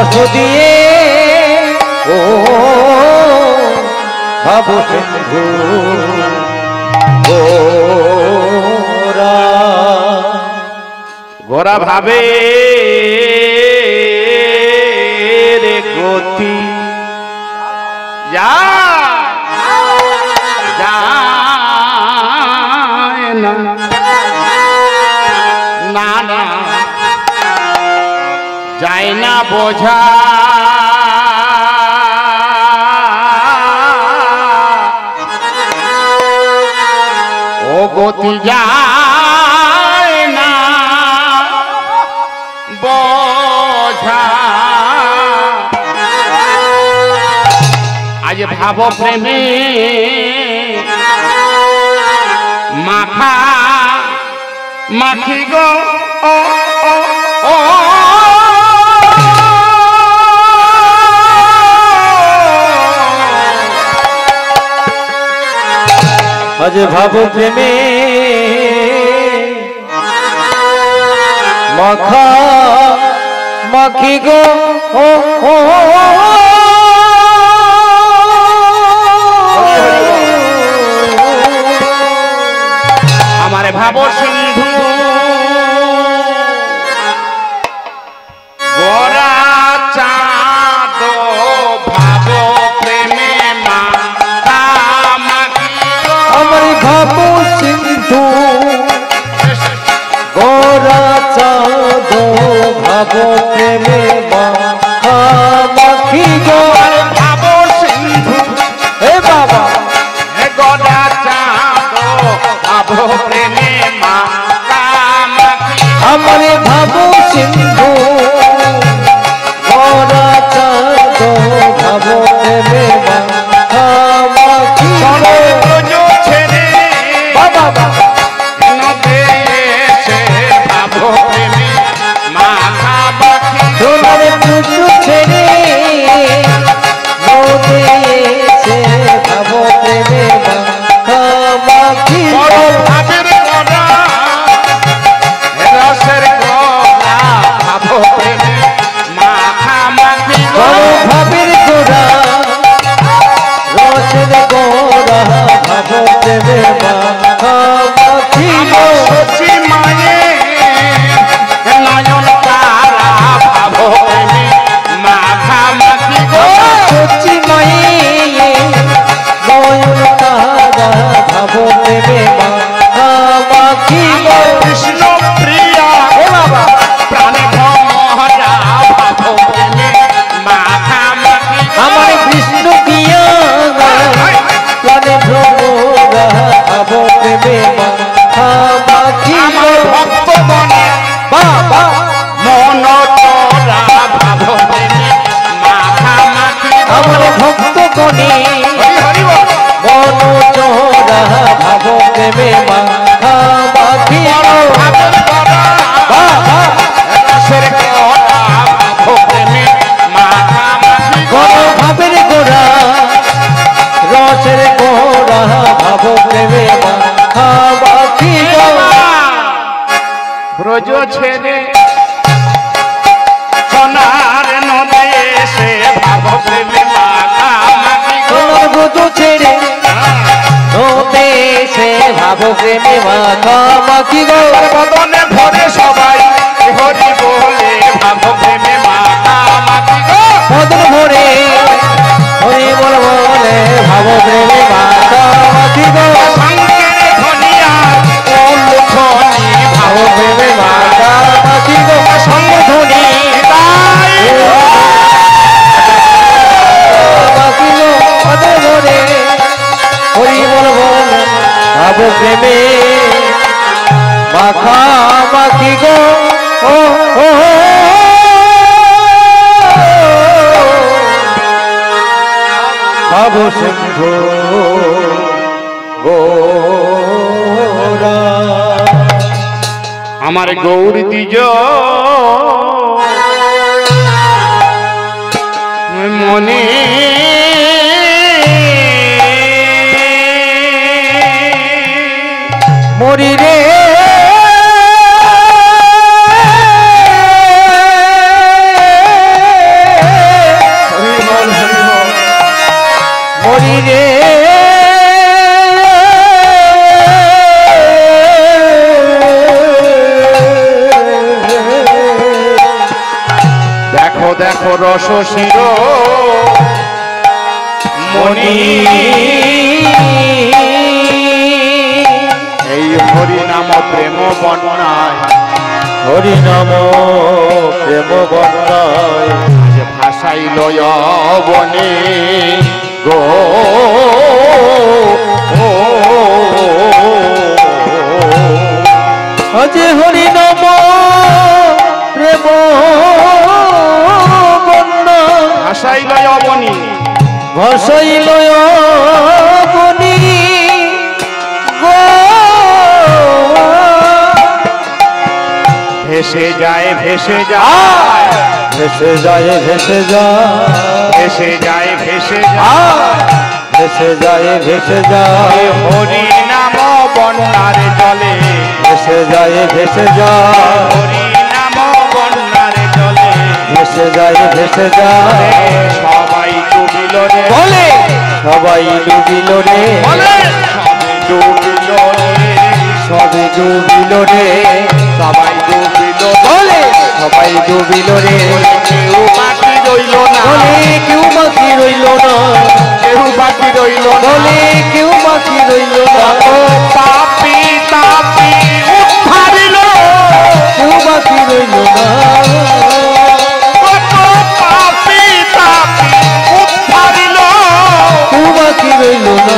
রস দিয়ে ও ভাব সিন্ধু গোরা ভাবে রে গতি যায় না না না যায় না বোঝা ও গতি যায় না বোঝা আজ ভাব প্রেমে মাখা মাখি গো ও ও ও আজ ভাব প্রেমে মাখা মাখি গো ও ও আমার ভাব সিন্ধু গোরা চাঁদ ভাব প্রেমে মাখা মাখি আমার ভাব সিন্ধু গোরা চাঁদ ভাব প্রেমে মাখা মাখি গো ভাব সিন্ধু হে বাবা হে গোরা চাঁদ ভাব প্রেমে মাখা মাখি আমার ভাব সিন্ধু গোরা চাঁদ ভাব প্রেমে মাখা মাখি গো ছেড়ে বাবা নদে এসে ভাব প্রেমে মাখা মাখি তোমার পুজো ছেড়ে নদে এসে ভাব প্রেমে মাখা মাখি গো ভাবের গড়া রসের গড়া ভাব প্রেমে মাখা মাখি ভাবের গোড়া রসের গোড়া ভাব প্রেমে মাখা মাখি গো সচি মায়ে নয়ন তারা ভাব প্রেমে মাখা মাখি গো সচি মায়ে নয়ন তারা ভাব প্রেমে মাখা মাখি গো কৃষ্ণ প্রিয়া ও বাবা প্রাণে ভমরা ভাব প্রেমে মাখা মাখি আমার কৃষ্ণ পিয়া প্রাণে ভ্রমরা ভাব প্রেমে মাখা মাখি আমার গো ভক্ত মনে বাবা মন তোরা ভাব প্রেমে মাখা মাখি আমার ভক্ত গণে হরি বল মন চোরা ভাব প্রেমে মাখা মাখি গো ভাবের গড়া বাবা রসের গড়া ভাব প্রেমে মাখা মাখি গণ ভাবের গোড়া রসের গোড়া ভাব প্রেমে মাখা মাখি গো ব্রজ ছেড়ে সোনার নদে এসে ভাব প্রেমে মাখা মাখি তোমার বুঝু ছেড়ে নদে সে ভাব প্রেমে মাখা মাখি গো বদনে ভরে সবাই হরি বলে ভাব প্রেমে মাখা মাখি গো মদন ভরে হরি বল বলে ভাব প্রেমে মাখা মাখি গো সঙ্গের ধনিয়া উল্লুখনি ভাব প্রেমে মাখা মাখি গো সঙ্গ ধ্বনি তাই মাখি গো মদন ভরে হরি বল বলে ভাব প্রেমে মাখা মাখি গো ও ও ভাব সিন্ধু গোরা আমার গৌরী দ্বিজ মনে মরি রে হরি রে দেখো দেখো রস শির মণি এই হরি নাম প্রেম বন্যায় হরি নাম প্রেম বন্যায় ভাষাইল বনে গো আজি হরি নাম প্রেম বন্যায় ভাষাইল বনি ভাষাইল বনি গো ভেসে যায় ভেসে যায় ভেসে যায় ভেসে যায় ভেসে যায় ভেসে যায় ভেসে যায় ভেসে যায় হরি নাম বন্যার জলে ভেসে যায় ভেসে যায় হরি নাম বন্যার জলে ভেসে যায় ভেসে যায় সবাই ডুবিল রে বলে সবাই ডুবিল রে বলে সবাই ডুবিল রে সবে ডুবিল রে সবাই ডুবিল বলে সবাই ডুবিল রে কেউ বাকি রইল না বলে কেউ বাকি রইল না কেউ বাকি রইল না বলে কেউ বাকি রইল না পাপি তাপি উদ্ধারিল কেউ বাকি রইল না কত পাপি তাপি উদ্ধারিল কেউ বাকি রইল না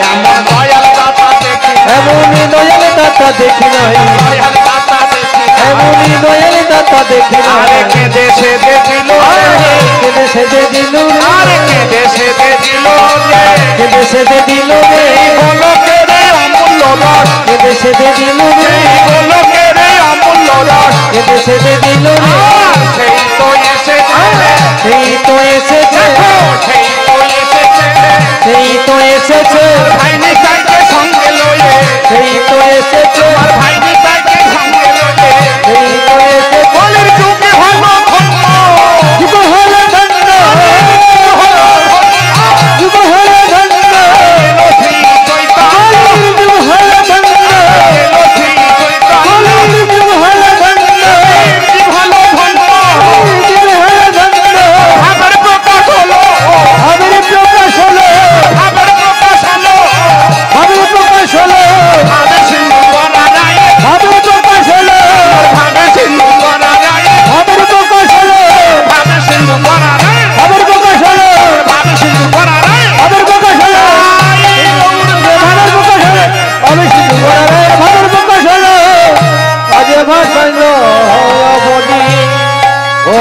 এমন দয়াল দাতা দেখি এমনই দয়াল দাতা দেখি নাই দয়াল দাতা দেখি এমনই দয়াল দাতা দেখি আরে নাই কেঁদে সে দিল রে কেঁদে সেদে দিল আরে রে কেঁদে সে দিল রে কেঁদে সেদে দিল রে গোলকে রে অমূল্য রস কেঁদে সেদে দিল রে গোলকে রে অমূল্য রস কেঁদে সেদে দিল রে সেই তো এসেছে সেই তো এসেছে সেই তো এসেছে সেই তো এসেছে ভাইনি তাইকে সঙ্গে লয়ে সেই তো এসেছে আর ভাইনি তাইকে সঙ্গে লয়ে সেই তো এসেছে বলির যুগে হলো ধন্য যুগ হলো ধন্য যুগ হলো ধন্য এলো শ্রী চৈতন্য বলির যুগ হলো ধন্য এলো শ্রী চৈতন্য বলির যুগ হলো ধন্য কি ভালো ধন্য যুগ হলো ধন্য আবার প্রকাশ হলো আবির প্রকাশ হলো আবার প্রকাশ হলো আবির প্রকাশ হলো আবে সিন্ধু করা যায় আবির প্রকাশ হলো আবে সিন্ধু করা যায় আবির প্রকাশ হলো আবে সিন্ধু করা যায় আবির প্রকাশ হলো আবে সিন্ধু করা যায় আবির প্রকাশ হলো ভাবের প্রকাশ হলো আমি শুধু ভাবের প্রকাশ হলো আজ ভাষায় বলি ও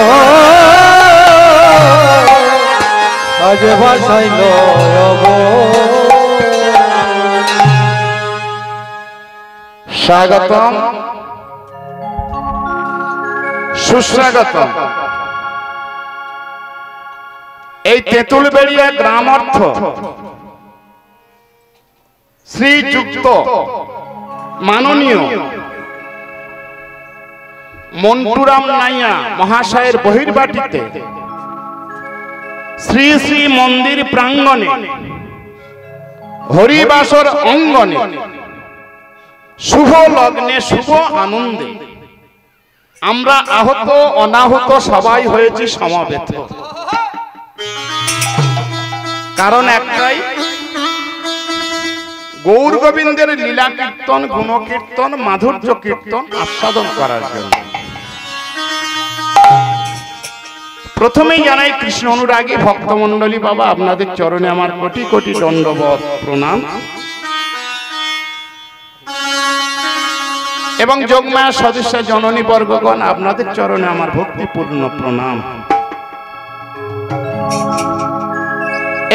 আজ ভাষায় স্বাগতম সুস্বাগতম এই তেঁতুলবেড়িয়া গ্রাম অর্থ শ্রীযুক্ত মাননীয় মন্টুরাম নাইয়া মহাশয়ের বহির্বাটিতে শ্রী শ্রী মন্দির প্রাঙ্গণে হরিবাসর অঙ্গনে শুভ লগ্নে শুভ আনন্দে আমরা আহত অনাহত সবাই হয়েছি সমবেত। কারণ একটাই, গৌর গোবিন্দের লীলা কীর্তন, গুণকীর্তন, মাধুর্য কীর্তন আস্বাদন করার জন্য। প্রথমেই জানাই কৃষ্ণ অনুরাগী ভক্তমণ্ডলী বাবা, আপনাদের চরণে আমার কোটি কোটি দণ্ডবত প্রণাম এবং যোগমায়া সদস্য জননী বর্গগণ, আপনাদের চরণে আমার ভক্তিপূর্ণ প্রণাম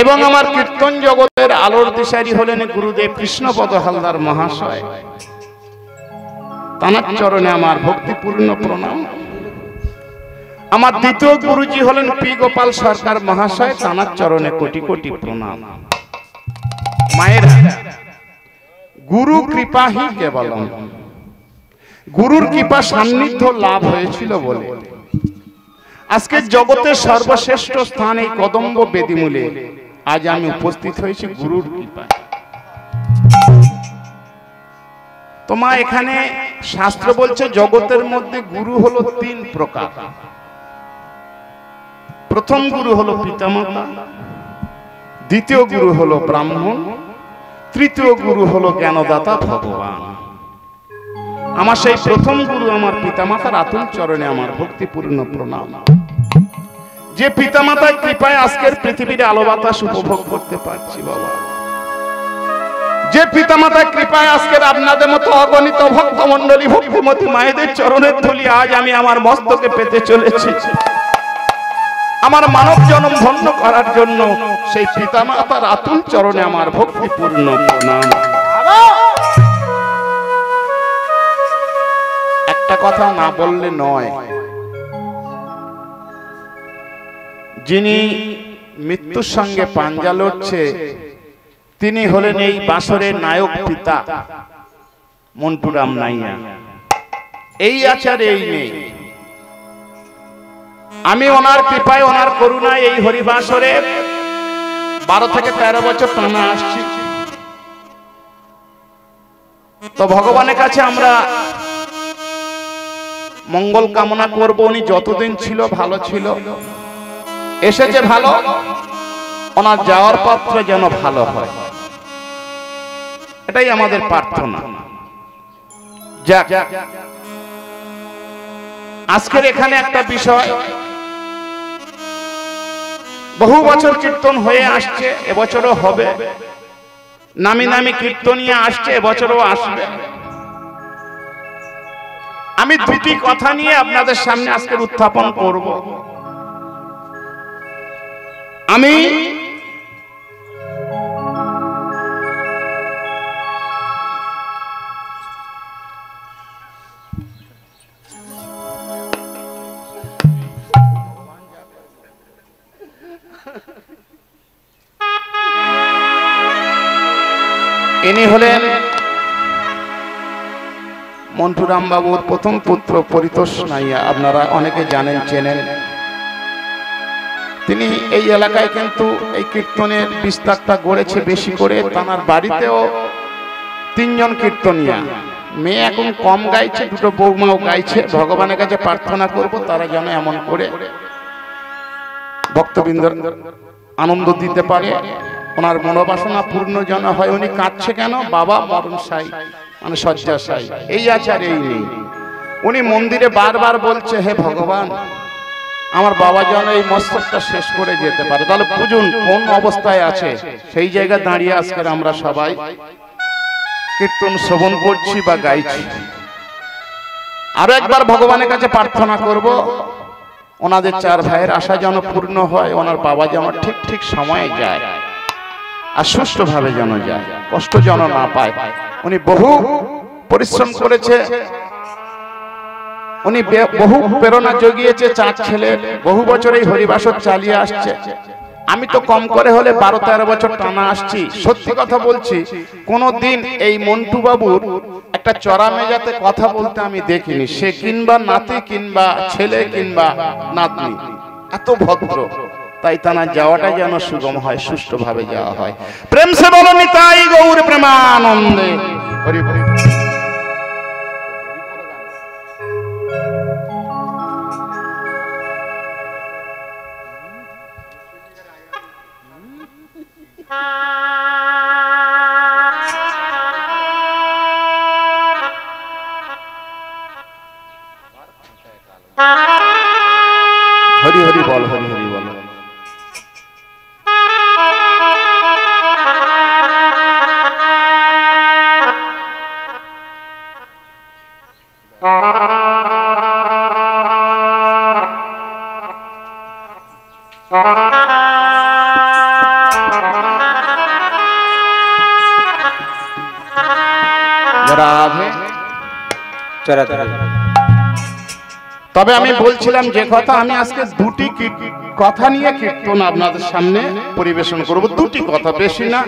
এবং আমার কীর্তন জগতের আলোর দিশারি হলেন গুরুদেব কৃষ্ণপদ হালদার মহাশয়, তাঁর চরণে আমার ভক্তিপূর্ণ প্রণাম। আমার দ্বিতীয় গুরুজি হলেন পি গোপাল সরকার মহাশয়, তাঁর চরণে কোটি কোটি প্রণাম। মায়েরা, গুরু কৃপাহি কেবলম, গুরুর কৃপা সান্নিধ্য লাভ হয়েছিল বলে আজকে জগতের সর্বশ্রেষ্ঠ স্থান এই কদম্ব বেদিমূলে আজ আমি উপস্থিত হয়েছি গুরুর কৃপায়। তোমা এখানে শাস্ত্র বলছে জগতের মধ্যে গুরু হলো 3 প্রকার। প্রথম গুরু হলো পিতামাতা, দ্বিতীয় গুরু হলো ব্রাহ্মণ, তৃতীয় গুরু হলো জ্ঞানদাতা ভগবান। আমার সেই প্রথম গুরু আমার পিতামাতার আতুল চরণে আমার ভক্তিপূর্ণ প্রণাম। যে পিতামাতার কৃপায় আজকের পৃথিবীর আলো বাতাস উপভোগ করতে পারছি বাবা, যে পিতামাতার কৃপায় আজকের আপনাদের মতো অগণিত ভক্ত মণ্ডলী ভক্তিমতী মায়েদের চরণের ধুলি আজ আমি আমার মস্তকে পেতে চলেছি। আমার মানব জন্ম ধন্য করার জন্য সেই পিতামাতার আতুল চরণে আমার ভক্তিপূর্ণ প্রণাম। একটা কথা না বললে নয়, যিনি মৃত্যুর সঙ্গে পাঞ্জা লড়ছে তিনি হলেন এই বাসরের নায়ক পিতা মন্টুরাম নাইয়া। এই আচার এই নেই। আমি ওনার কৃপায় ওনার করুণায় এই হরিবাসরে 12 থেকে 13 বছর টানা আসছি। তো ভগবানের কাছে আমরা মঙ্গল কামনা করব, উনি যতদিন ছিল ভালো ছিল, এসেছে ভালো, ওনার যাওয়ার পথটা যেন ভালো হয়, এটাই আমাদের প্রার্থনা। যাক, আজকের এখানে একটা বিষয়, বহু বছর কীর্তন হয়ে আসছে, এবছরও হবে, নামি নামি কীর্তনিয়া আসছে, এবছরও আসবে। আমি দুটি কথা নিয়ে আপনাদের সামনে আজকে উত্থাপন করব। আমি ইনি হলেন মন্টুরাম বাবুর প্রথম পুত্র পরিতোষ নাইয়া। আপনারা অনেকে জানেন, চেনেন। তিনি এই এলাকায় কিন্তু এই কীর্তনের বিস্তারটা গড়েছে বেশি করে। তার বাড়িতেও 3 জন কীর্তনিয়া, মেয়ে এখন কম গাইছে, 2টো বৌমাও গাইছে। ভগবানের কাছে প্রার্থনা করব তারা যেন এমন করে ভক্তবৃন্দ আনন্দ দিতে পারে, ওনার মনোবাসনা পূর্ণ যেন হয়। উনি কাঁদছে কেন? বাবা মরণ সাই, মানে শয্যাশায়ী, এই আচার এই নেই। উনি মন্দিরে বারবার বলছে, হে ভগবান, আমার বাবা যেন এই মস্তকটা শেষ করে যেতে পারে। তাহলে বুঝুন কোন অবস্থায় আছে। সেই জায়গায় দাঁড়িয়ে আজকের আমরা সবাই কীর্তন শ্রবণ করছি বা গাইছি। আরো একবার ভগবানের কাছে প্রার্থনা করব, ওনাদের 4 ভাইয়ের আশা যেন পূর্ণ হয়, ওনার বাবা যেন ঠিক ঠিক সময়ে যায় আর সুষ্ঠুভাবে যেন যায়, কষ্ট যেন না পায়। উনি বহু পরিশ্রম করেছে, উনি বহু প্রেরণা জগিয়েছে 4 ছেলে, বহু বছর এই হরিবাসর চালিয়ে আসছে। আমি তো কম করে হলে 12-13 বছর টানা আসছি। সত্যি কথা বলছি, কোনদিন এই মন্টু বাবুর একটা চড়া মেজাতে কথা বলতে আমি দেখিনি। সে কিংবা নাতি কিংবা ছেলে কিংবা নাতনি এত ভদ্র, তাই তানা যাওয়াটা যেন সুগম হয়, সুষ্ঠুভাবে যাওয়া হয়। প্রেম সে বলো নিতাই গৌর প্রেমানন্দে হরি হরি। হরি হরি বল, হরি হরি বল। রাধে চরা চরা। তবে আমি বলছিলাম যে কথা, আমি আজকে 2টি কথা নিয়ে কীর্তন আপনাদের সামনে পরিবেশন করব। 2টি কথা, বেশি না,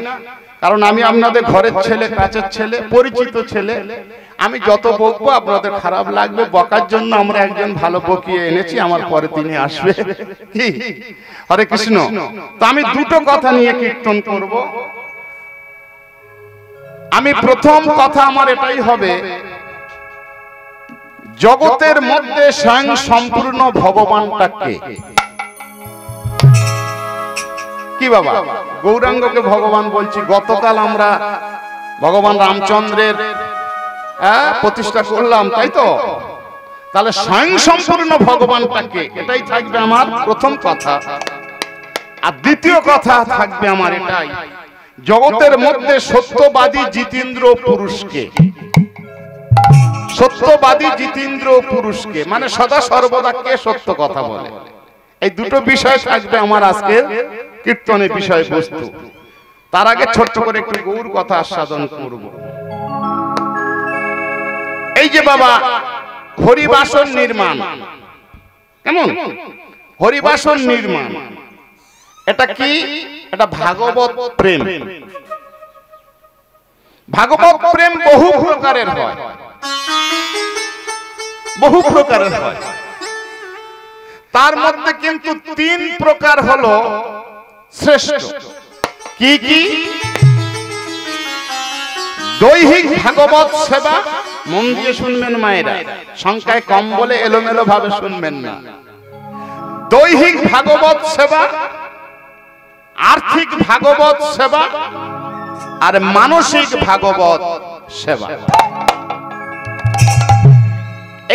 কারণ আমি আপনাদের ঘরের ছেলে, কাছের ছেলে, পরিচিত ছেলে। আমি যত বকবো আপনাদের খারাপ লাগবে, বকার জন্য আমরা একজন ভালো বকিয়ে এনেছি, আমার পরে তিনি আসবে। কি হরে কৃষ্ণ। তো আমি দুটো কথা নিয়ে কীর্তন করব। আমি প্রথম কথা আমার এটাই হবে, জগতের মধ্যে স্বয়ং সম্পূর্ণ ভগবানটাকে কি বাবা গৌরাঙ্গকে ভগবান বলছি। গতকাল আমরা ভগবান রামচন্দ্রের প্রতিষ্ঠা করলাম, তাই তো? তাহলে স্বয়ং সম্পূর্ণ ভগবানটাকে, এটাই থাকবে আমার প্রথম কথা। আর দ্বিতীয় কথা থাকবে আমার এটাই, জগতের মধ্যে সত্যবাদী জিতেন্দ্র পুরুষকে। সত্যবাদী জিতেন্দ্র পুরুষকে মানে সদা সর্বদা কে সত্য কথা বলে। এই দুটো বিষয় থাকবে আমার আজকের কীর্তনের বিষয়বস্তু। তার আগে ছোট্ট করে একটু গৌর কথা আস্বাদন করব। এই যে বাবা হরিবাসন নির্মাণ, কেমন হরিবাসন নির্মাণ, এটা কি? এটা ভাগবত প্রেম। ভাগবত প্রেম বহু প্রকারের হয়, বহু প্রকারের হয়। তার মধ্যে কিন্তু 3 প্রকার হলো শ্রেষ্ঠ। কি কি? দৈহিক ভাগবত সেবা, মন দিয়ে শুনবেন মায়েরা, সংখ্যায় কম বলে এলোমেলো ভাবে শুনবেন না। দৈহিক ভাগবত সেবা, আর্থিক ভাগবত সেবা আর মানসিক ভাগবত সেবা।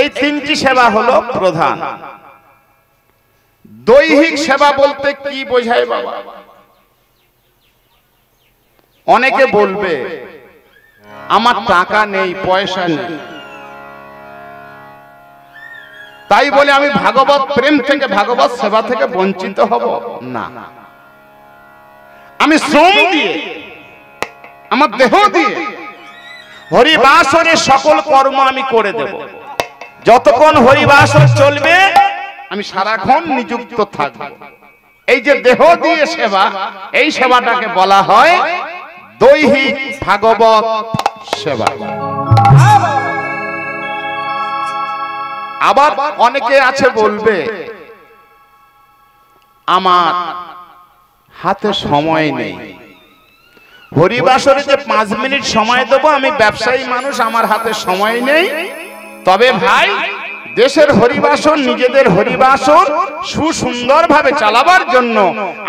এই 3টি সেবা হলো প্রধান। দৈহিক সেবা বলতে কি বোঝায় বাবা? অনেকে বলবে আমার টাকা নেই, পয়সা নেই, তাই বলে আমি ভাগবত প্রেম থেকে, ভাগবত সেবা থেকে বঞ্চিত হব না। আমি শ্রম দিয়ে, আমার দেহ দিয়ে হরিবাসরের সকল কর্ম আমি করে দেব। যতক্ষণ হরিবাসর চলবে আমি সারাক্ষণ নিযুক্ত থাকব। এই যে দেহ দিয়ে সেবা, এই সেবাটাকে বলা হয় দৈহিক ভাগবত সেবা। আবার অনেকে আছে বলবে আমার হাতে সময় নেই, হরিবাসরে যে 5 মিনিট সময় দেবো, আমি ব্যবসায়ী মানুষ, আমার হাতে সময় নেই। তবে ভাই দেশের হরিবাসন, নিজেদের হরিবাসন সুসুন্দর ভাবে চালাবার জন্য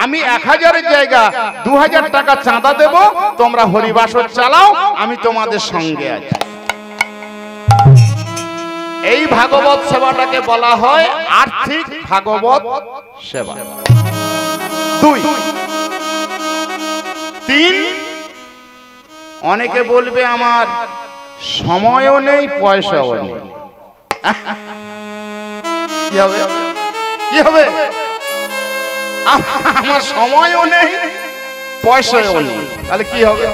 আমি 1000-এর জায়গা 2000 টাকা চাঁদা দেব, তোমরা হরিবাসন চালাও, আমি তোমাদের সঙ্গে আছি। এই ভাগবত সেবাটাকে বলা হয় আর্থিক ভাগবত সেবা। 2 3 অনেকে বলবে আমার সময়ও নেই, পয়সাও নেই। কি হবে? কি হবে? আমার সময়ও নেই, পয়সাও নেই, তাহলে কি হবে?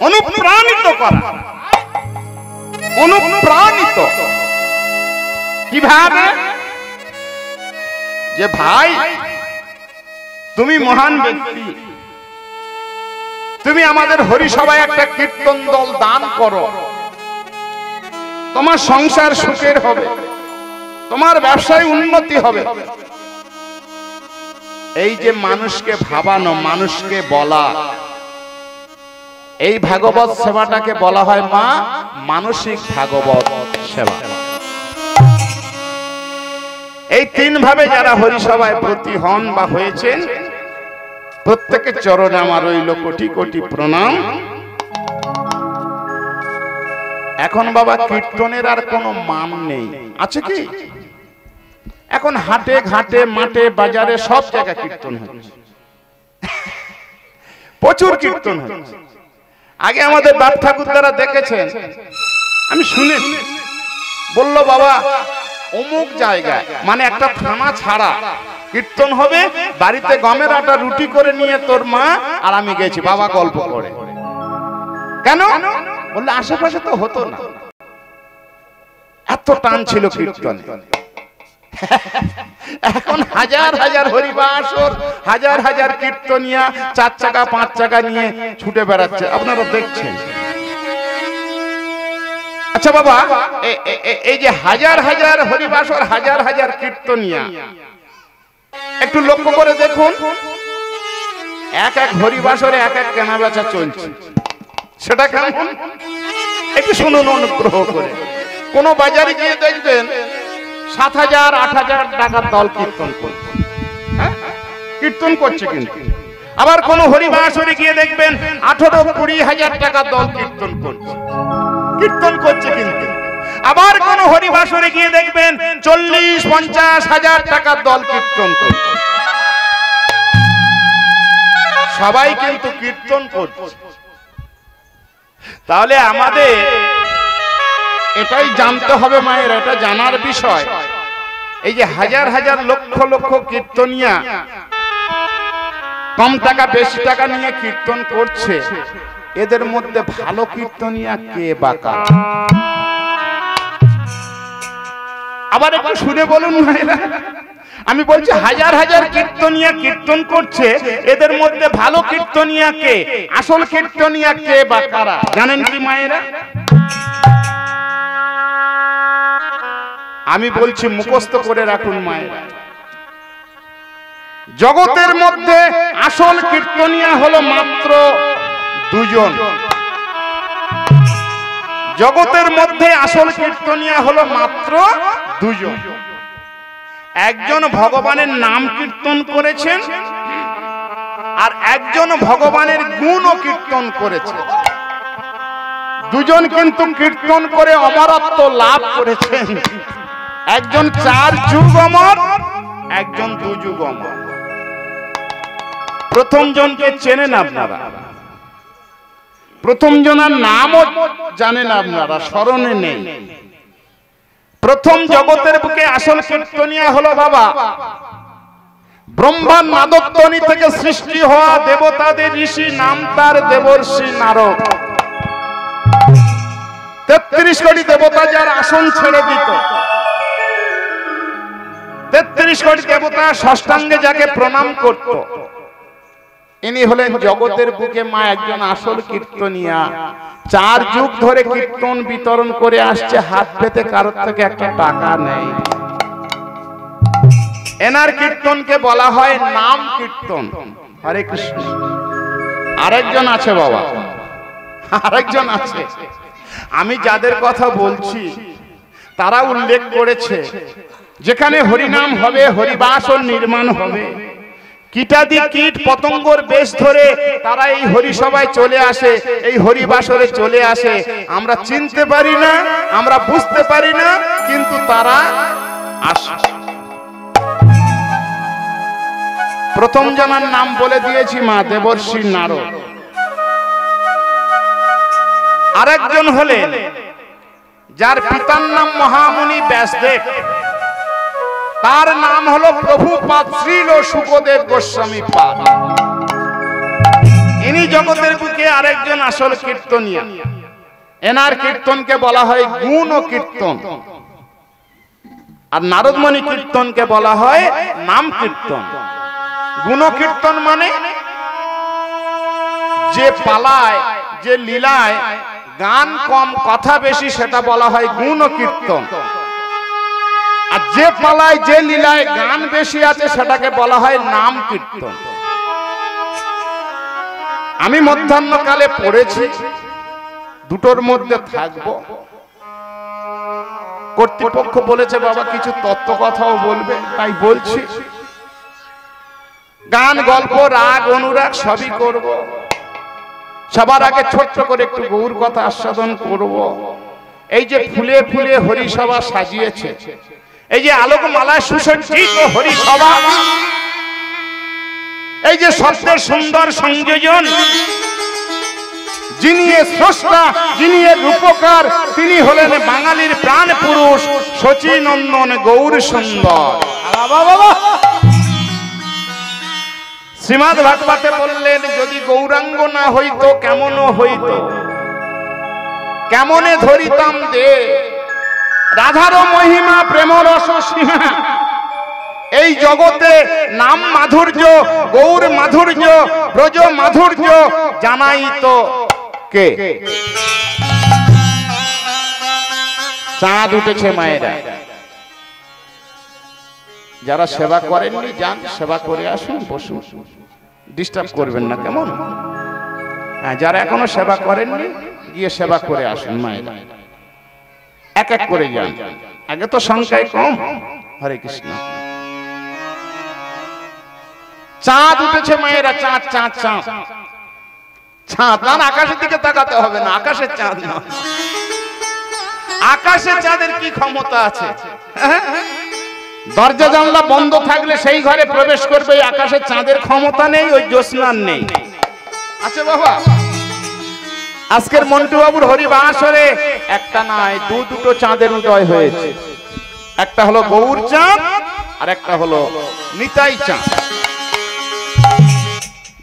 অনুপ্রাণিত করা। অনুপ্রাণিত কিভাবে? যে ভাই তুমি মহান ব্যক্তি, তুমি আমাদের হরিসভায় একটা কীর্তন দল দান করো, তোমার সংসার সুখের হবে, তোমার ব্যবসায় উন্নতি হবে। এই যে মানুষকে ভাবানো, মানুষকে বলা, এই ভাগবত সেবাটাকে বলা হয় মা মানসিক ভাগবত সেবা। এই 3 ভাবে যারা হরিসভায় ব্রতী হন বা হয়েছেন, প্রত্যেকের চরণে আমার রইল কোটি কোটি প্রণাম। এখন বাবা কীর্তনের আর কোনো মান নেই, আছে কি? এখন হাটে ঘাটে মাঠে বাজারে সব জায়গায় কীর্তন হচ্ছে, প্রচুর কীর্তন হচ্ছে। আগে আমাদের বাপ ঠাকুর দ্বারা দেখেছেন, আমি শুনেছি, বলল বাবা অমুক জায়গায় মানে একটা থানা ছাড়া কীর্তন হবে, বাড়িতে গমের আটা রুটি করে নিয়ে তোর মা আর আমি গেছি, বাবা গল্প করে। কেন? বললে আশেপাশে তো হতো না, এত টান ছিল কীর্তনে। এখন হাজার হাজার হরিবাসর, হাজার হাজার কীর্তনিয়া 4 চাকা 5 চাকা নিয়ে ছুটে বেড়াচ্ছে, আপনারা দেখছেন। আচ্ছা বাবা, এই যে হাজার হাজার হরিবাসর, হাজার হাজার কীর্তনিয়া, একটু লক্ষ্য করে দেখুন, এক এক হরিবাসরে এক এক কেনা বেচা চলছে। সেটা কেমন একটু শুনুন অনুগ্রহ করে। কোন বাজারে গিয়ে দেখবেন 7,000 8,000 টাকার দল কীর্তন করছে, কীর্তন করছে। কিন্তু আবার কোন হরিবাসরে গিয়ে দেখবেন 18-20 হাজার টাকার দল কীর্তন করছে। কিন্তু আবার কোন হরিবাসরে গিয়ে দেখবেন 40-50 হাজার টাকার দল কীর্তন করছে। সবাই কিন্তু কীর্তন করছে। তাহলে আমাদের এটাই জানতে হবে মায়ের, এটা জানার বিষয়। এই যে হাজার হাজার লক্ষ লক্ষ কীর্তনিয়া কম টাকা বেশি টাকা নিয়ে কীর্তন করছে, এদের মধ্যে ভালো কীর্তনিয়া কে বা কারা? আবার একটু শুনে বলুন মায়েরা। আমি বলছি হাজার হাজার কীর্তনিয়া কীর্তন করছে, এদের মধ্যে ভালো কীর্তনিয়া কে, আসল কীর্তনিয়া কে বা কারা জানেন কি মায়েরা? আমি বলছি মুখস্থ করে রাখুন মায়েরা। জগতের মধ্যে আসল কীর্তনিয়া হলো মাত্র দুজন। জগতের মধ্যে আসল কীর্তনিয়া হলো মাত্র দুজন। একজন ভগবানের নাম কীর্তন করেছেন, আর একজন ভগবানের গুণও কীর্তন করেছে। দুজন কিন্তু কীর্তন করে অমরত্ব লাভ করেছেন। একজন 4 যুগ অমর, একজন 2 যুগ অমর। প্রথম জনকে চেনেন আপনারা, প্রথম জনের নামও জানেন আপনারা, স্মরণে নেই। প্রথম জগতের বুকে আসল কীর্তনিয়া হলো বাবা ব্রহ্মার নাদধ্বনি থেকে সৃষ্টি হওয়া দেবতাদের ঋষি, নাম তার দেবর্ষি নারদ। 33 কোটি দেবতা যার আসন ছেড়ে দিত, 33 কোটি দেবতা ষষ্ঠাঙ্গে যাকে প্রণাম করত, ইনি হলেন জগতের বুকে মা একজন আসল কীর্তনিয়া। 4 যুগ ধরে কীর্তন বিতরণ করে আসছে, হাত পেতে কারোর থেকে একটা টাকা নেই। এনার কীর্তনকে বলা হয় নাম কীর্তন। হরে কৃষ্ণ। আরেকজন আছে বাবা, আরেকজন আছে, আমি যাদের কথা বলছি তারা উল্লেখ করেছে যেখানে হরিনাম হবে, হরিবাসর নির্মাণ হবে, কীটাদি কীট পতঙ্গর বেশ ধরে তারা এই হরিসভায় চলে আসে, এই হরিবাসরে চলে আসে। আমরা চিনতে পারি না, আমরা বুঝতে পারি না, কিন্তু তারা আসে। প্রথম জনের নাম বলে দিয়েছি মা দেবর্ষি নারদ। আরেকজন হলেন যার পিতার নাম মহামুনি ব্যাসদেব, তার নাম হলো প্রভুপাদ শ্রীল শুকদেব গোস্বামী পাদ। ইনি জগতের বুকে আরেকজন আসল কীর্তনিয়া। এনার কীর্তনকে বলা হয় গুণ ও কীর্তন, আর নারদমণি কীর্তনকে বলা হয় নাম কীর্তন। গুণ কীর্তন মানে যে পালায়, যে লীলায় গান কম কথা বেশি, সেটা বলা হয় গুণ কীর্তন। আর যে পালায় যে লীলায় গান বেশি আছে, সেটাকে বলা হয় নাম কীর্তন। আমি মধ্যাহ্নকালে পড়েছি, দুটোর মধ্যে থাকবো। কর্তৃপক্ষ বলেছে বাবা কিছু তত্ত্ব কথাও বলবে, তাই বলছি। গান, গল্প, রাগ, অনুরাগ সবই করব। সবার আগে ছোট্ট করে একটু গৌর কথা আস্বাদন করব। এই যে ফুলে ফুলে হরিসভা সাজিয়েছে, এই যে আলোকমালায় সুসজ্জিত হরিসভা, এই যে শব্দের সুন্দর সংযোজন, যিনি এর স্রষ্টা, যিনি এর রূপকার, তিনি হলেন বাঙালির প্রাণ পুরুষ শচীনন্দন গৌর সুন্দর। শ্রীমদ্ ভাগবতে বললেন, যদি গৌরাঙ্গ না হইতো কেমন হইতো, কেমনে ধরিতাম দে রাধার মহিমা প্রেম রস সীমা। এই জগতে নাম মাধুর্য, গৌর মাধুর্য, ব্রজ মাধুর্য জানাই তো কে? চাঁদ উঠেছে মায়েরা। যারা সেবা করেননি যান, সেবা করে আসুন, বসুন, ডিস্টার্ব করবেন না, কেমন? হ্যাঁ, যারা এখনো সেবা করেননি গিয়ে সেবা করে আসুন মায়েরা, এক এক করে যান, আগে তো সংখ্যায় কম। হরে কৃষ্ণ। চাঁদ উঠেছে মায়েরা, চাঁদ চাঁদ চাঁদ চাঁদ না, আকাশের দিকে তাকাতে হবে না, আকাশের চাঁদ না, আকাশের চাঁদের কি ক্ষমতা আছে? দরজা জানলা বন্ধ থাকলে সেই ঘরে প্রবেশ করবে, আকাশের চাঁদের ক্ষমতা নেই, ওই জ্যোৎস্নার নেই, আছে বাবা? আজকের মন্টু বাবুর হরিবাসরে একটা নয় দুটো চাঁদের উদয় হয়েছে, একটা হলো গৌর চাঁদ আর একটা হলো নিতাই চাঁদ।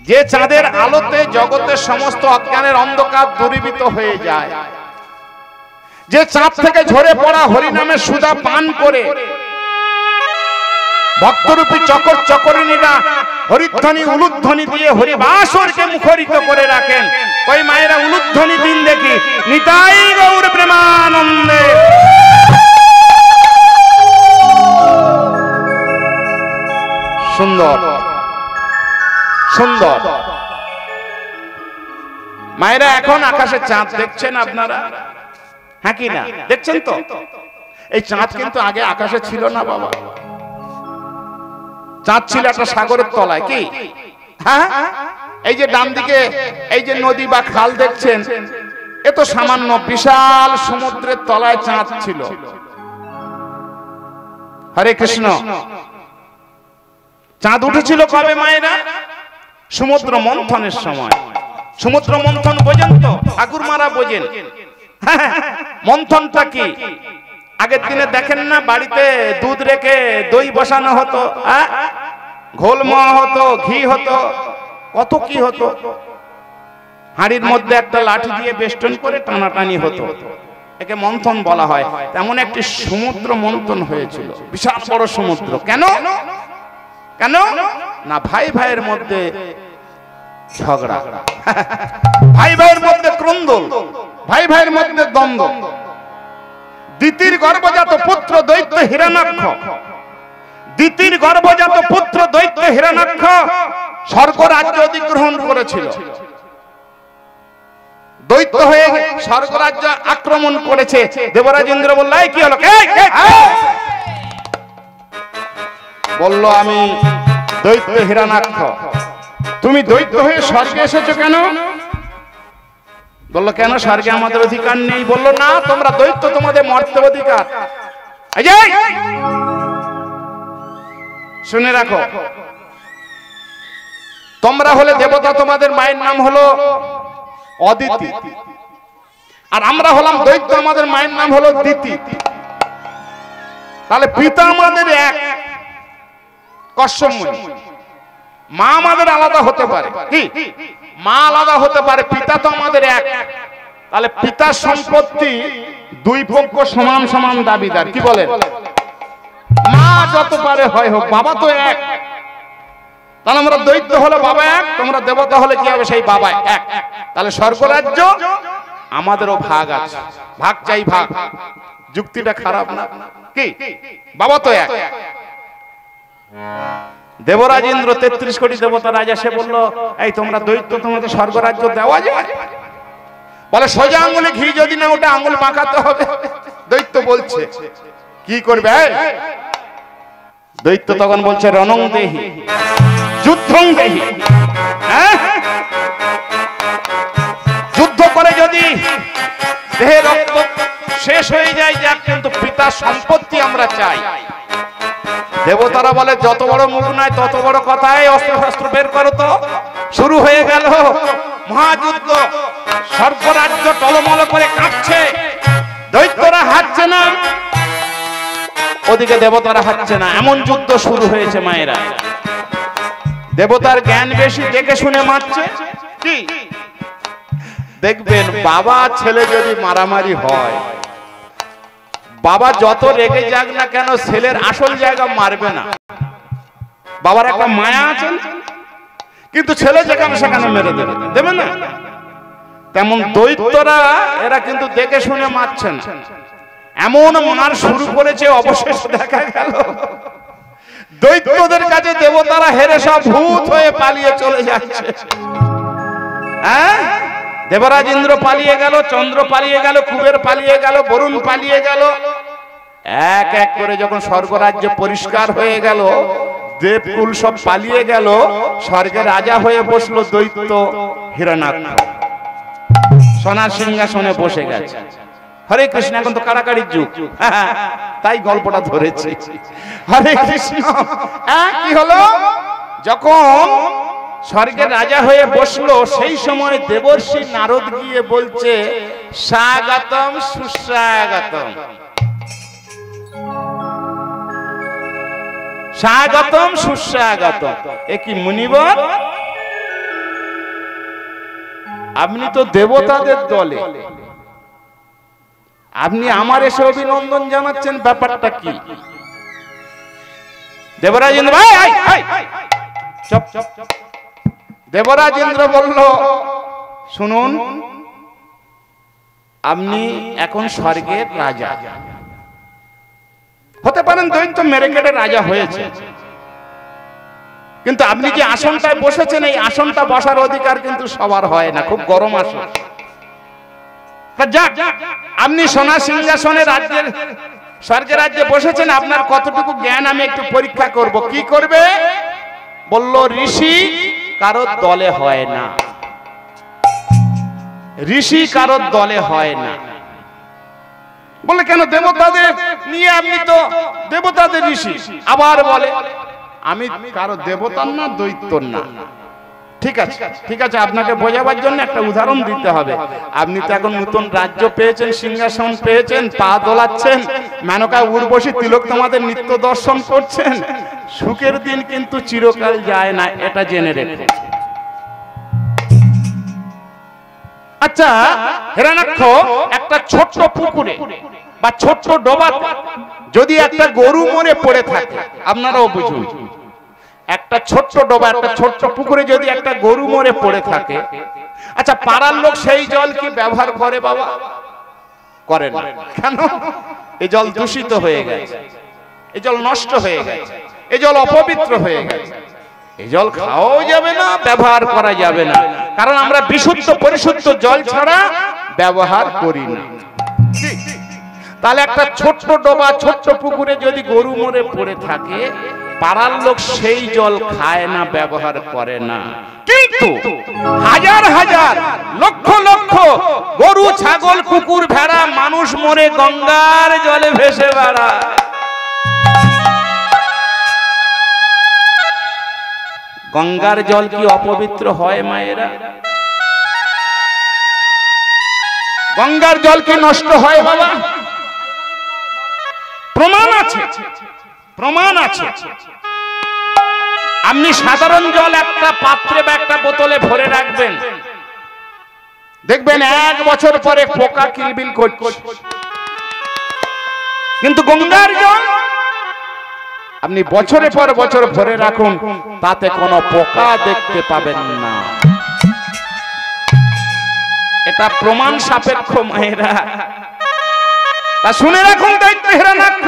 যে চাঁদের আলোতে জগতের সমস্ত অজ্ঞানের অন্ধকার দূরীভূত হয়ে যায়, যে চাঁদ থেকে ঝরে পড়া হরিনামের সুধা পান করে ভক্তরূপী চকর চকরিনীরা হরিধ্বনি উলুধ্বনি দিয়ে হরিবাসরকে মুখরিত করে রাখেন। ওই মায়েরা উলুধ্বনি দিন দেখি, নিতাই গৌর প্রেমানন্দে। সুন্দর সুন্দর মায়েরা, এখন আকাশে চাঁদ দেখছেন আপনারা? হ্যাঁ কি না দেখছেন? তো এই চাঁদ কিন্তু আগে আকাশে ছিল না বাবা, চাঁদ ছিল একটা সাগরের তলায়। কি? হ্যাঁ, এই যে ডান দিকে এই যে নদী বা খাল দেখছেন, এ তো সামান্য, বিশাল সমুদ্রের তলায় চাঁদ ছিল। হরে কৃষ্ণ। চাঁদ উঠেছিল কবে মায়েরা? সমুদ্র মন্থনের সময়। সমুদ্র মন্থন বোঝেন তো? ঠাকুর মারা বোঝেন। মন্থনটা কি? আগের দিনে দেখেন না, বাড়িতে দুধ রেখে দই বসানো হতো, ঘোলমা হতো, ঘি হতো, কত কি হতো। হাঁড়ির মধ্যে একটা লাঠি দিয়ে বেষ্টন করে টানাটানি হতো, একে মন্থন বলা হয়। তেমন একটি সমুদ্র মন্থন হয়েছিল, বিশাল বড় সমুদ্র। কেন? কেন না, ভাই ভাইয়ের মধ্যে ঝগড়া, ভাই ভাইয়ের মধ্যে ক্রন্দল, ভাই ভাইয়ের মধ্যে দ্বন্দ্ব। দিতির গর্ভজাত পুত্র দৈত্য হিরণ্যাক্ষ, দিতির গর্ভজাত পুত্র দৈত্য হিরণ্যাক্ষ স্বর্গ রাজ্য অধিগ্রহণ করেছিল। দৈত্য হয়ে স্বর্গ রাজ্য আক্রমণ করেছে। দেবরাজ ইন্দ্র বলল, এই কি হলো? বলল, আমি দৈত্য হিরণ্যাক্ষ, তুমি দৈত্য হয়ে স্বর্গে এসেছো কেন? বললো, কেন স্বর্গে আমাদের অধিকার নেই? বললো, না, তোমরা দৈত্য, তোমাদের মর্তে অধিকার। শুনে রাখো, তোমরা হলে দেবতা, তোমাদের মায়ের নাম হলো অদিতি, আর আমরা হলাম দৈত্য, আমাদের মায়ের নাম হলো দিতি। তাহলে পিতা আমাদের এক, কশ্যপমুনি। মা আমাদের আলাদা হতে পারে, কি মা আলাদা হতে পারে, পিতা তো আমাদের এক। তাহলে পিতার সম্পত্তি দুই পক্ষ সমান সমান দাবিদার। কি বলেন? মা যত পারে হয় হোক, বাবা তো এক। তাহলে আমরা দৈত্য হলে বাবা এক, তোমরা দেবতা হলে কি হবে? সেই বাবা এক। তাহলে স্বর্গরাজ্য আমাদেরও ভাগ আছে, ভাগ চাই ভাগ। যুক্তিটা খারাপ না? কি? বাবা তো এক। দেবরাজ ইন্দ্র ৩৩ কোটি দেবতা রাজা, সে বলল, এই তোমরা দৈত্য, তোমাদের স্বর্গরাজ্য দেওয়া যায়? বলে, সোজা আঙুলে ঘি যদি না ওটা আঙুল মাখাতে হবে। দৈত্য বলছে, কি করবে? দৈত্য তখন বলছে, রণং দেহি যুদ্ধং দেহি। যুদ্ধ করে যদি দেহের রক্ত শেষ হয়ে যায় যাক, কিন্তু পিতার সম্পত্তি আমরা চাই। দেবতারা বলে, যত বড় মুখ নাই তত বড় কথায়, অস্ত্র শস্ত্র বের করো তো। শুরু হয়ে গেল মহাযুদ্ধ। স্বর্গরাজ্য টলমল করে কাঁপছে, দৈত্যরা হারছে না, ওদিকে দেবতারা হারছে না। এমন যুদ্ধ শুরু হয়েছে মায়েরা। দেবতার জ্ঞান বেশি, দেখে শুনে মারছে। কি দেখবেন, বাবা ছেলে যদি মারামারি হয়, বাবা যত রেগে যাক না কেন, ছেলের আসল জায়গা মারবে না। বাবার একটা মায়া আছে, কিন্তু ছেলে যেখানে সেখানে মেরে দেবে, দেবে না? তেমন দৈত্যরা এরা কিন্তু দেখে শুনে মারছে না। এমন মার শুরু করেছে, অবশেষে দেখা গেল দৈত্যদের কাছে দেবতারা হেরে সব ভূত হয়ে পালিয়ে চলে যাচ্ছে। হ্যাঁ, দেবরাজ ইন্দ্র পালিয়ে গেল, চন্দ্র পালিয়ে গেল, কুবের পালিয়ে গেল, বরুণ পালিয়ে গেল। এক এক করে যখন স্বর্গরাজ্য পরিষ্কার হয়ে গেল, দেবকুল সব পালিয়ে গেল, স্বর্গের রাজা হয়ে বসলো দৈত্য হিরণ্যাক্ষ, সোনার সিংহাসনে বসে গেছে। হরে কৃষ্ণ, এখন তো কাড়াকাড়ির যুগ, তাই গল্পটা ধরেছি। হরে কৃষ্ণ। কি হলো, যখন স্বর্গের রাজা হয়ে বসলো, সেই সময় দেবর্ষি নারদ গিয়ে বলছে, স্বাগতম সুস্বাগতম, স্বাগতম সুস্বাগতম। এ কি মুনিবর, আপনি তো দেবতাদের দলে, আপনি আমার এসে অভিনন্দন জানাচ্ছেন, ব্যাপারটা কি? দেবরাজ ইন্দ্র, চুপ চুপ। দেবরাজ ইন্দ্র বলল, শুনুন, আপনি এখন স্বর্গের রাজা হতে পারেন, দৈত্য মেরে কেটে রাজা হয়েছে, কিন্তু আপনি যে আসনটায় বসেছেন, এই আসনটা বসার অধিকার কিন্তু সবার হয় না, খুব গরম আসন। আপনি সোনা সিংহাসনে রাজ্যের স্বর্গের রাজ্যে বসেছেন, আপনার কতটুকু জ্ঞান আমি একটু পরীক্ষা করব। কি করবে? বলল, ঋষি কারোর দলে হয় না, ঋষি কারোর দলে হয় না। বলে, কেন? দেবতাদের নিয়ে, আপনি তো দেবতাদের ঋষি। আবার বলে, আমি কারো দেবতার না, দৈত্যর না। ঠিক আছে, ঠিক আছে, আপনাকে বোঝাবার জন্য একটা উদাহরণ দিতে হবে। আপনি তো এখন নতুন রাজ্য পেয়েছেন, সিংহাসন পেয়েছেন, পা দোলাচ্ছেন, মেনকা উর্বশী তিলক তোমাদের নিত্য দর্শন করছেন। সুখের দিন কিন্তু চিরকাল যায় না, এটা জেনে রেখে। আচ্ছা, হিরণ্যাক্ষ, একটা ছোট্ট পুকুরে বা ছোট্ট ডোবাতে যদি একটা গরু মরে পড়ে থাকে, আপনারাও বুঝুন, একটা ছোট্ট ডোবা, একটা ছোট্ট পুকুরে যদি একটা গরু মরে পড়ে থাকে, আচ্ছা, পাড়ার লোক সেই জল কি ব্যবহার করে? বাবা, করে না। কেন? এই জল দূষিত হয়ে গেছে, এই জল নষ্ট হয়ে গেছে, এই জল অপবিত্র হয়ে গেছে, এই জল খাওয়াও যাবে না, ব্যবহার করা যাবে না, কারণ আমরা বিশুদ্ধ পরিশুদ্ধ জল ছাড়া ব্যবহার করি না। তাহলে একটা ছোট্ট ডোবা, ছোট্ট পুকুরে যদি গরু মরে পড়ে থাকে, পাড়ার লোক সেই জল খায় না, ব্যবহার করে না। কিন্তু হাজার হাজার লক্ষ লক্ষ গরু, ছাগল, কুকুর, ভেড়া, মানুষ মরে গঙ্গার জলে ভেসে বেড়ায়। গঙ্গার জল কি অপবিত্র হয় মায়েরা? গঙ্গার জল কি নষ্ট হয় বাবা? প্রমাণ আছে, প্রমাণ আছে। আপনি সাধারণ জল একটা পাত্রে বা একটা বোতলে ভরে রাখবেন, দেখবেন 1 বছর পরে পোকা কিলবিল করছে। কিন্তু গঙ্গার জল আপনি বছরের পর বছর ভরে রাখুন, তাতে কোনো পোকা দেখতে পাবেন না। এটা প্রমাণ সাপেক্ষ মায়েরা, তা শুনে রাখুন। দৈত্য হিরণ্যাক্ষ,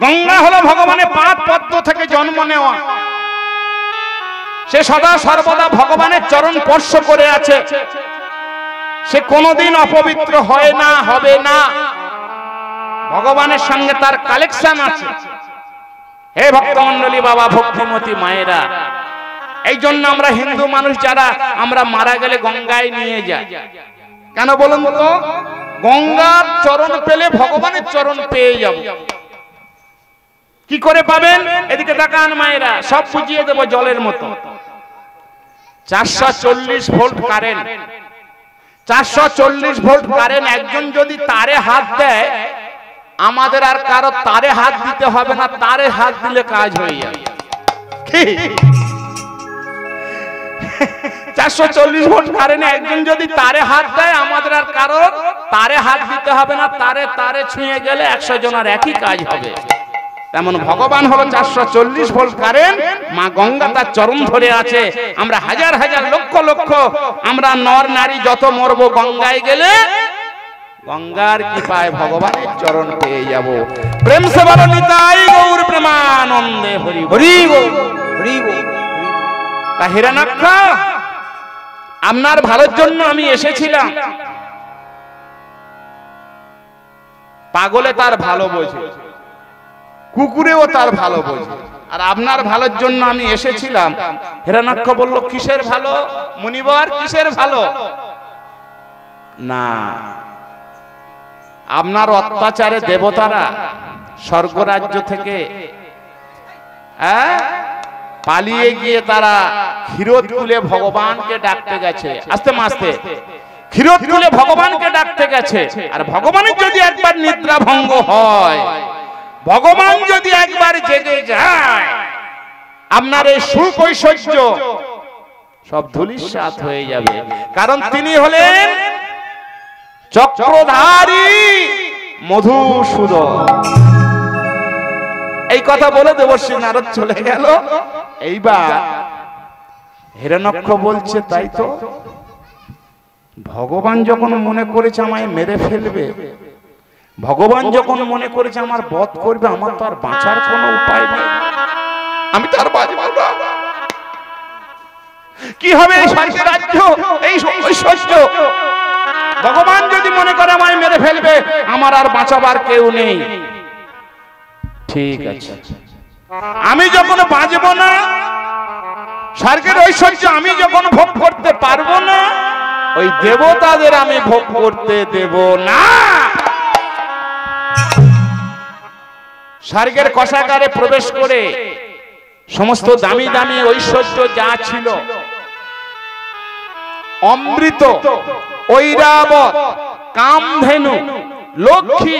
গঙ্গা হলো ভগবানের 5 পদ্ম থেকে জন্ম নেওয়া। সে সদা সর্বদা ভগবানের চরণ স্পর্শ করে আছে, সে কোনোদিন অপবিত্র হয় না, হবে না। ভগবানের সঙ্গে তার কালেকশন আছে। হে ভক্তমণ্ডলী, বাবা ভক্তিমতী মায়েরা, এই জন্য আমরা হিন্দু মানুষ যারা, আমরা মারা গেলে গঙ্গায় নিয়ে যাই। কেন বলুন তো? গঙ্গার চরণ পেলে ভগবানের চরণ পেয়ে যাব। কি করে পাবেন? এদিকে তাকান মায়েরা, সব বুঝিয়ে দেব জলের মতো। 440 ভোল্ট কারেন্ট, 440 ভোল্ট কারেন্ট। একজন যদি তারে হাত দেয়, আমাদের আর কারো তারে হাত দিতে হবে না, তারে হাত দিলে কাজ হয়ে যাবে। 440 ভোল্ট কারেন্টে একজন যদি তারে হাত দেয়, আমাদের আর কারো তারে হাত দিতে হবে না, তারে তারে ছুঁয়ে গেলে 100 জনের একই কাজ হবে। তেমন ভগবান হলো 440 ভোল্ট কারেন্ট, মা গঙ্গা তার চরণ ধরে আছে। আমরা হাজার হাজার লক্ষ লক্ষ, আমরা নর নারী যত মরবো, গঙ্গায় গেলে গঙ্গার কৃপায় ভগবানের চরণ পেয়ে যাব। প্রেম সে বলো নিতাই গৌর প্রেমানন্দে হরি হরি বল, হরি বল। তা হিরণ্যাক্ষ, আপনার ভালোর জন্য আমি এসেছিলাম। পাগলে তার ভালো বোঝে, কুকুরেও তার ভালো বোঝে, আর আপনার ভালোর জন্য আমি এসেছিলাম। হিরণ্যাক্ষ বলল, কিসের ভালো মুনিবর, কিসের ভালো? না, আপনার অত্যাচারে দেবতারা স্বর্গরাজ্য থেকে পালিয়ে গিয়ে তারা ক্ষীরোদকুলে ভগবানকে ডাকতে গেছে। আস্তে আস্তে ক্ষীরোদকুলে ভগবানকে ডাকতে গেছে। আর ভগবানের যদি একবার নিদ্রা ভঙ্গ হয়, ভগবান যদি একবার জেগে যায়, আপনার এই সুখ ঐশ্বর্য সব ধূলিসাৎ হয়ে যাবে। কারণ তিনি হলেন চক্রধারী মধুসূদন। এই কথা বলে দেবর্ষি নারদ চলে গেল। এইবার হিরণ্যাক্ষ বলছে, তাই তো, ভগবান যখন মনে করেছে আমায় মেরে ফেলবে, ভগবান যখন মনে করেছে আমার বধ করবে, আমার তো আর বাঁচার কোনো উপায় নেই, আমি তো আর বাঁচব না। কি হবে এই স্বর্গের রাজ্য, এই ঐশ্বর্য? ভগবান যদি মনে করে আমায় মেরে ফেলবে, আমার আর বাঁচাবার কেউ নেই। ঠিক আছে, আমি যখন বাঁচব না, স্বর্গের ঐশ্বর্য আমি যখন ভোগ করতে পারবো না, ওই দেবতাদের আমি ভোগ করতে দেব না। স্বর্গের কোষাগারে প্রবেশ করে সমস্ত দামি দামি ঐশ্বর্য যা ছিল, অমৃত, ঐরাবত, কামধেনু, লক্ষ্মী,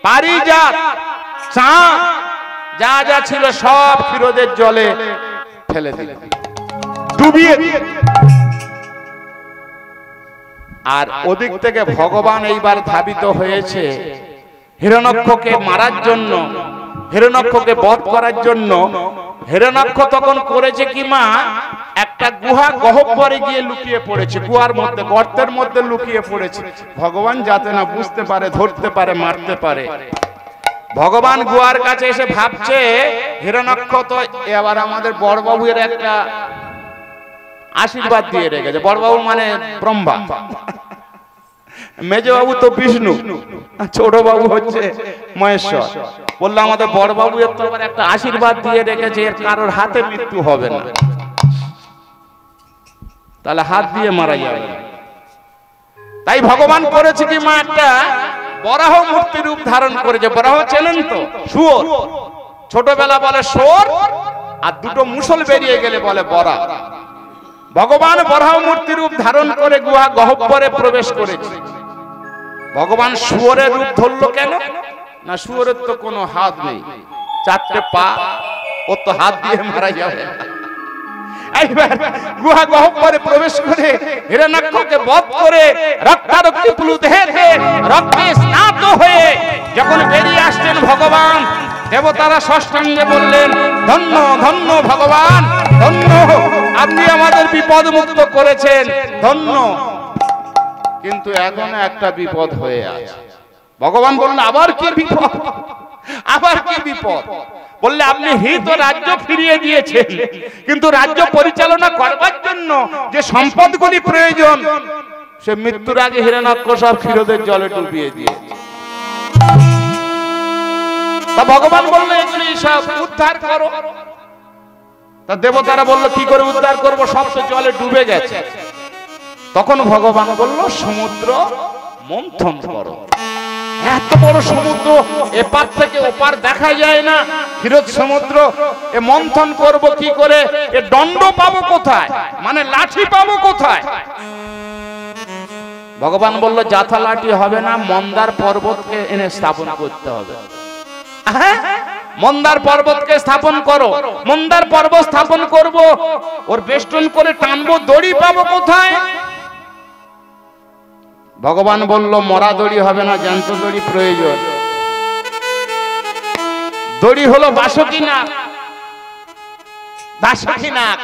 পারিজাত, চাঁদ, যা যা ছিল সব ক্ষীরোদের জলে ফেলে দিল, ডুবিয়ে দিল। আর ওদিক থেকে ভগবান এইবার ধাবিত হয়েছে হিরণ্যাক্ষকে মারার জন্য, হিরণ্যাক্ষকে বধ করার জন্য। হিরণ্যাক্ষ তখন করেছে কি মা, একটা গুহা গহ্বরে গিয়ে লুকিয়ে পড়েছে, গুহার মধ্যে, গর্তের মধ্যে লুকিয়ে পড়েছে, ভগবান যাতে না বুঝতে পারে, ধরতে পারে, মারতে পারে। ভগবান গুহার কাছে এসে ভাবছে, হিরণ্যাক্ষ তো এবার আমাদের বড়বাবু এর একটা আশীর্বাদ দিয়ে রেখেছে। বড়বাবু মানে ব্রহ্মা, মেজবাবু তো বিষ্ণু, ছোট বাবু হচ্ছে মহেশ্বর। বললো আমাদের বড়বাবু এর তো একটা আশীর্বাদ দিয়ে রেখেছে, এর কারোর হাতে মৃত্যু হবে না, তাহলে হাত দিয়ে মারা যাবে। তাই ভগবান করেছে কি মা, একটা বরাহ মূর্তি রূপ ধারণ করেছে। বরাহ চেনেন তো, শুয়োর, ছোটবেলা বলে শোর, আর দুটো মুসল বেরিয়ে গেলে বলে বরা। ভগবান বরাহ মূর্তি রূপ ধারণ করে গুহা গহ্বরে প্রবেশ করেছে। ভগবান শুয়োরের রূপ ধরলো কেন না, শুয়োরের তো কোনো হাত নেই, চারটে পা, ও তো হাত দিয়ে মারা যাবে। এইবার গুহা গহ্বরে প্রবেশ করে হিরণ্যাক্ষকে বধ করে রক্তারক্তি প্লুত হয়ে রক্তে স্নাত হয়ে যখন বেরিয়ে আসছেন ভগবান, দেবতারা ষষ্ঠাঙ্গে বললেন, ধন্য ধন্য ভগবান, ধন্য, আপনি আমাদের বিপদ মুক্ত করেছেন, ধন্য। কিন্তু এখনো একটা বিপদ হয়ে আছে। ভগবান বললেন, আবার কি বিপদ, আবার কি বিপদ? বললে, আপনি হিত রাজ্য ফিরিয়ে দিয়েছেন, কিন্তু রাজ্য পরিচালনা করবার জন্য যে সম্পদগুলি প্রয়োজন, সে মৃত্যুর আগে হিরণ্যাক্ষ সব ক্ষীরোদের জলে ডুবিয়ে দিয়েছে। তা ভগবান বললো, এগুলি সব উদ্ধার করো। তা দেবতারা বললো, কি করে উদ্ধার করবো, সব তো জলে ডুবে গেছে। তখন ভগবান বলল, সমুদ্র মন্থন করো। এত বড় সমুদ্র, এপার থেকে ওপার দেখা যায় না, ক্ষীরোদ সমুদ্র, এ মন্থন করব কি করে? এ দণ্ড পাবো কোথায়, মানে লাঠি পাবো কোথায়? ভগবান বলল, জাথা লাঠি হবে না, মন্দার পর্বতকে এনে স্থাপন করতে হবে। মন্দার পর্বতকে স্থাপন করো। মন্দার পর্বত স্থাপন করব, ওর বেষ্টন করে টানবো, দড়ি পাবো কোথায়? ভগবান বলল, মরা দড়ি হবে না, জ্যান্ত দড়ি প্রয়োজন। দড়ি হলো বাসুকী নাগ, বাসুকী নাগ